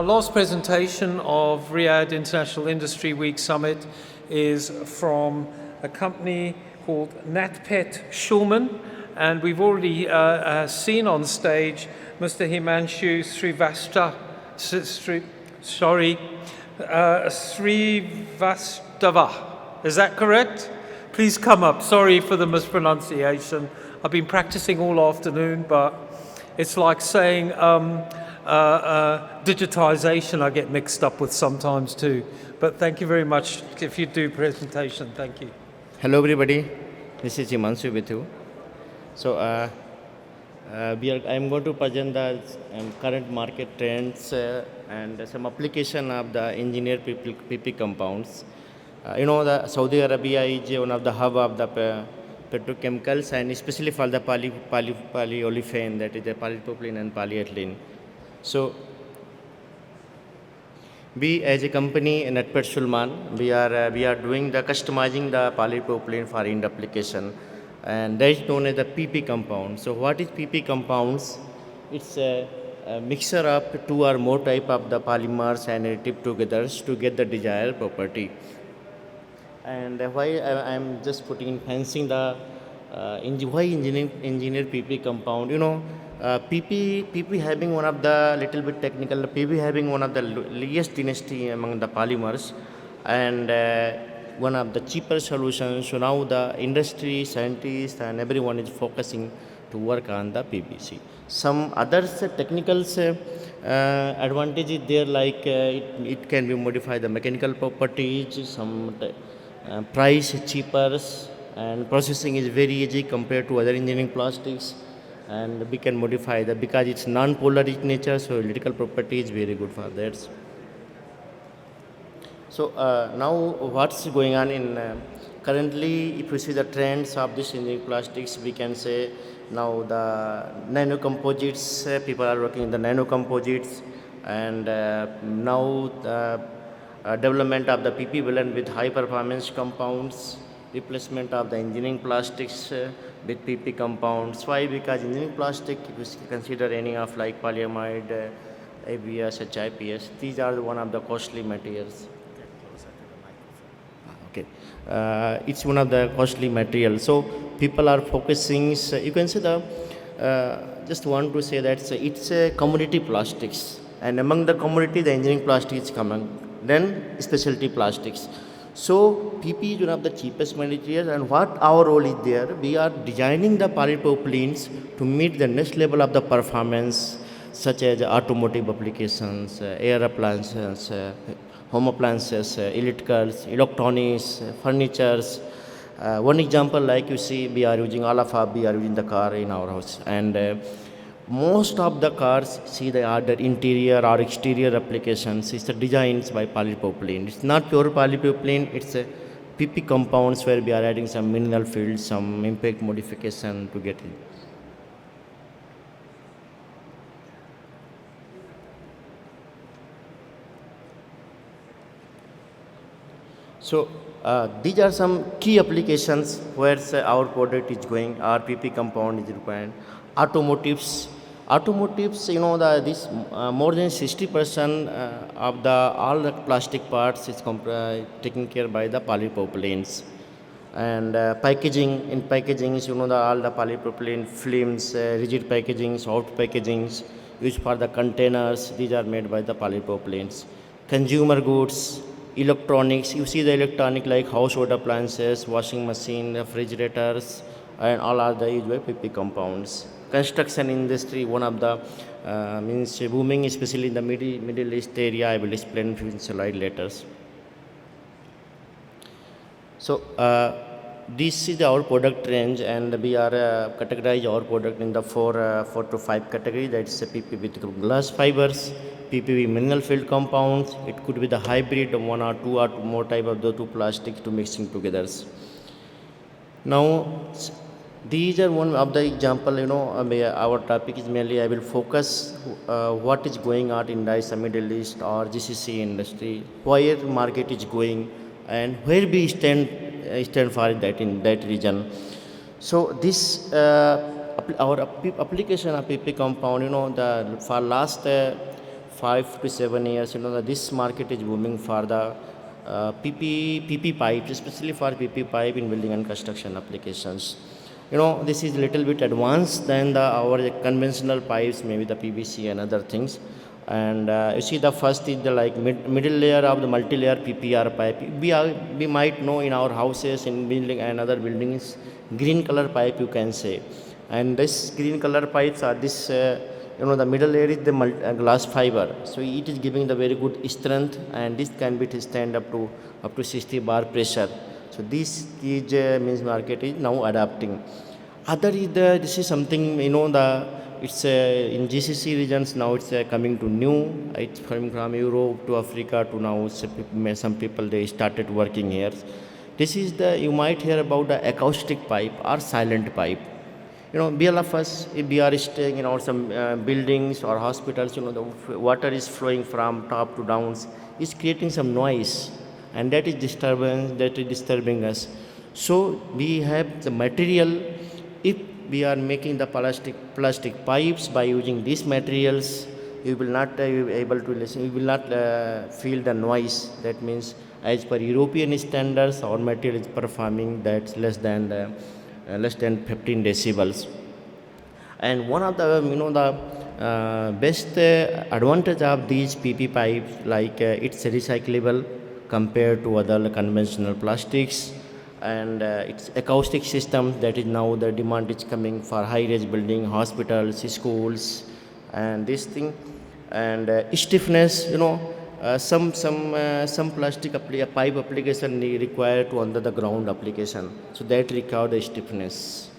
last presentation of Riyadh International Industry Week Summit is from a company called Natpet Schulman, and we've already seen on stage Mr. Himanshu Srivastava. Is that correct? Please come up. Sorry for the mispronunciation. I've been practicing all afternoon, but it's like saying digitization I get mixed up with sometimes too. But thank you very much if you do presentation. Thank you. Hello everybody, this is Himanshu with you. So I'm going to present the current market trends and some application of the engineered PP compounds. The Saudi Arabia is one of the hub of the petrochemicals, and especially for the polyolefin, that is the polypropylene and polyethylene. So we as a company in Natpet Schulman, we are doing the customizing the polypropylene for end application, and that is known as the PP compound. So what is PP compounds? It's a mixture of two or more type of the polymers and tip together to get the desired property. And why I'm just putting in fencing the why engineer PP compound? PP having one of the little bit technical. PP having one of the least density among the polymers, and one of the cheaper solutions. So now the industry, scientists, and everyone is focusing to work on the PPC. Some others technicals advantages there, like it can be modified the mechanical properties. Some price cheaper, and processing is very easy compared to other engineering plastics, and we can modify that because it's non-polar in nature, so electrical property is very good for that. So now what's going on in currently, if you see the trends of this engineering plastics, we can say now the nano composites, people are working in the nano composites, and now the development of the PP blend with high performance compounds, replacement of the engineering plastics with PP compounds. Why? Because engineering plastic, if you consider any of like polyamide, ABS, HIPS, these are one of the costly materials. Okay, it's one of the costly materials. So people are focusing. You can say the just want to say that it's a commodity plastics, and among the commodity, the engineering plastic is coming. Then specialty plastics. So PP is one of the cheapest materials, and what our role is there, we are designing the polypropylenes to meet the next level of the performance, such as automotive applications, air appliances, home appliances, electricals, electronics, furnitures. One example, like you see, we are using we are using the car in our house, and most of the cars see the other interior or exterior applications. It's the designs by polypropylene. It's not pure polypropylene. It's a PP compounds where we are adding some mineral fields, some impact modification to get it. So these are some key applications where our product is going. Our PP compound is required. Automotives, this more than 60% of the all the plastic parts is taken care by the polypropylenes. And packaging, in packaging is all the polypropylene films, rigid packaging, soft packagings used for the containers. These are made by the polypropylenes. Consumer goods, electronics, you see the electronic like household appliances, washing machine, refrigerators, and all are the used by PP compounds. Construction industry, one of the means booming, especially in the Middle East area. I will explain in few slides later. So this is our product range, and we are categorize our product in the four to five categories. That's PP with glass fibers, PP with mineral field compounds. It could be the hybrid, one or two or more type of the two plastics to mixing together. Now these are one of the example. Our topic is mainly I will focus what is going on in the Middle East or GCC industry, where market is going, and where we stand for that in that region. So this our application of PP compound, for last 5 to 7 years, this market is booming for the PP pipes, especially for PP pipe in building and construction applications. This is little bit advanced than our conventional pipes, maybe the PVC and other things. And you see, the first is the like middle layer of the multi-layer PPR pipe. We might know in our houses, in building and other buildings, green color pipe you can say. And this green color pipes are this. The middle layer is the glass fiber, so it is giving the very good strength, and this can be stand up to 60 bar pressure. So this is means market is now adapting. Other is this is something the it's in GCC regions now it's coming to new. It's coming from Europe to Africa to now. Some people they started working here. This is you might hear about the acoustic pipe or silent pipe. All of us, if we are staying in some buildings or hospitals, the water is flowing from top to down, is creating some noise, and that is disturbing us. So we have the material. If we are making the plastic pipes by using these materials, you will not be able to listen. You will not feel the noise. That means, as per European standards, our material is performing that's less than 15 decibels. And one of the the best advantage of these PP pipes, like it's recyclable compared to other conventional plastics, and it's acoustic system, that is now the demand is coming for high-rise building, hospitals, schools, and this thing. And stiffness, some plastic pipe application required to under the ground application, so that require the stiffness.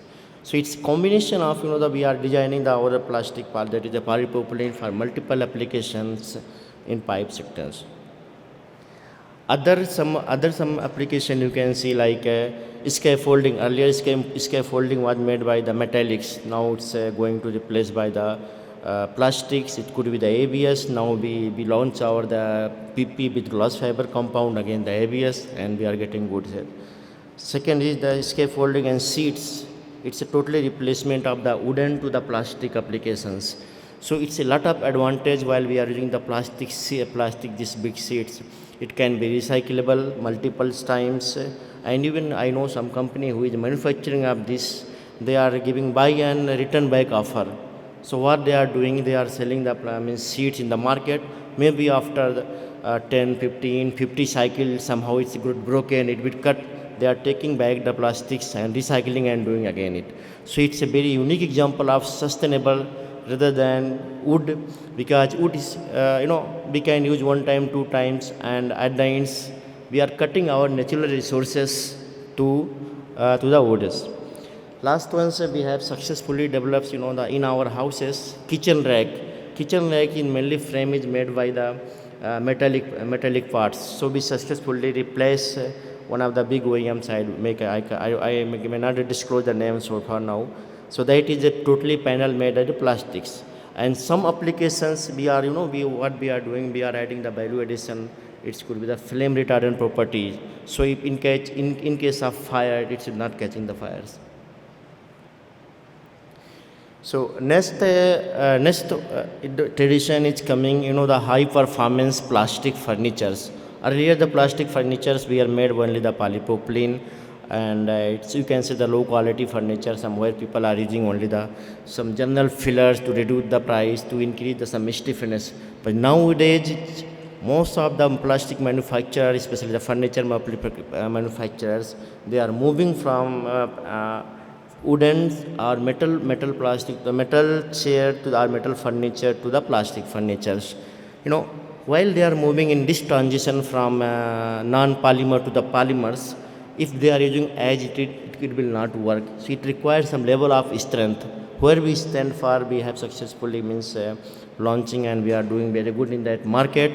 So it's combination of that we are designing our plastic part, that is the polypropylene, for multiple applications in pipe sectors. Some application you can see, like scaffolding. Earlier scaffolding was made by the metallics, now it's going to replace by the plastics. It could be the ABS. Now we launch the PP with glass fiber compound, again the ABS, and we are getting good here. Second is the scaffolding and seats. It's a totally replacement of the wooden to the plastic applications. So it's a lot of advantage while we are using the plastic these big seats. It can be recyclable multiple times, and even I know some company who is manufacturing of this, they are giving buy and return back offer. So what they are doing, they are selling the seats in the market. Maybe after 10, 15, 50 cycles, somehow it's broken, it will cut. They are taking back the plastics and recycling and doing again it. So it's a very unique example of sustainable rather than wood, because wood is, we can use one time, two times, and at the ends, we are cutting our natural resources to the woods. Last ones we have successfully developed, in our houses, kitchen rack. Kitchen rack in mainly frame is made by the metallic parts. So we successfully replace one of the big OEMs. I may not disclose the name so far now. So that is a totally panel made out of plastics. And some applications what we are doing, we are adding the value addition. It could be the flame retardant properties. So if in case of fire, it is not catching the fires. So next tradition is coming, the high performance plastic furnitures. Earlier the plastic furnitures we are made only the polypropylene, and you can say the low quality furniture. Somewhere people are using only some general fillers to reduce the price, to increase some stiffness. But nowadays most of the plastic manufacturers, especially the furniture manufacturers, they are moving from wooden or metal plastic, the metal chair to our metal furniture to the plastic furnitures. While they are moving in this transition from non-polymer to the polymers, if they are using as it will not work. So it requires some level of strength. Where we stand for, we have successfully launching, and we are doing very good in that market,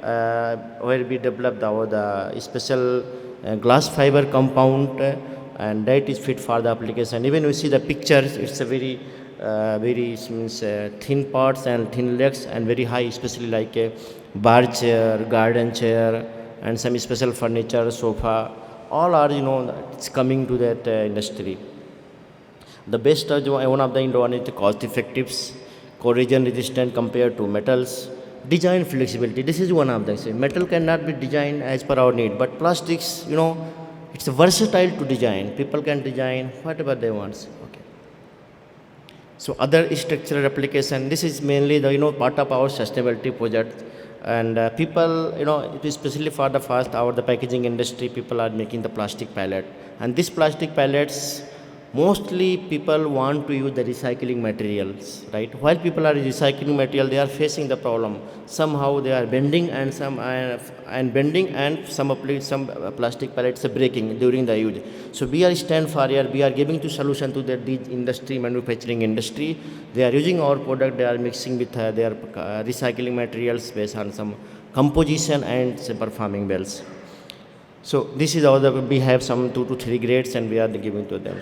where we developed the special glass fiber compound, and that is fit for the application. Even we see the pictures, it's a very thin parts and thin legs and very high, especially like a bar chair, garden chair, and some special furniture, sofa. All are it's coming to that industry. The best one of the one is the cost effectives, corrosion resistant compared to metals, Design flexibility. This is one of them. Say, metal cannot be designed as per our need, but plastics, it's versatile to design. People can design whatever they want. Okay. So other structural application. This is mainly the part of our sustainability project, and people especially for the fast hour the packaging industry, people are making the plastic pallet, and these plastic pallets mostly people want to use the recycling materials, right? While people are recycling material, they are facing the problem. Somehow they are bending and some plastic pallets are breaking during the use. So we are stand for here. We are giving to solution to these industry, manufacturing industry. They are using our product. They are mixing with their recycling materials based on some composition and say, performing wells. So this is all we have some 2 to 3 grades and we are giving to them.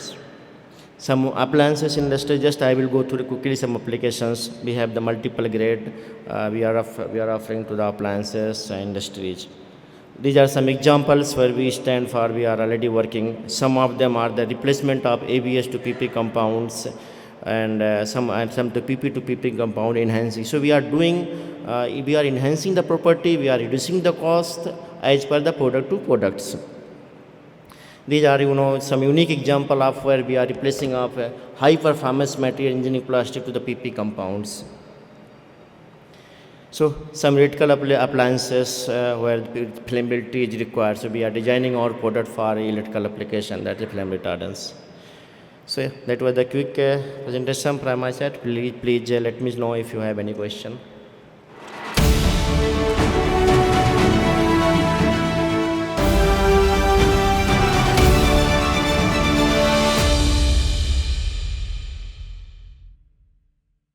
Some appliances industry, just I will go through quickly some applications. We have the multiple grade we are offering to the appliances industries. These are some examples where we stand for, we are already working. Some of them are the replacement of ABS to PP compounds and some to PP to PP compound enhancing. So we are enhancing the property, we are reducing the cost as per the product to products. These are some unique example of where we are replacing of high performance material engineering plastic to the PP compounds. So some electrical appliances where flammability is required. So we are designing our product for electrical application, that is flame retardants. So yeah, that was the quick presentation from my side. Please let me know if you have any question.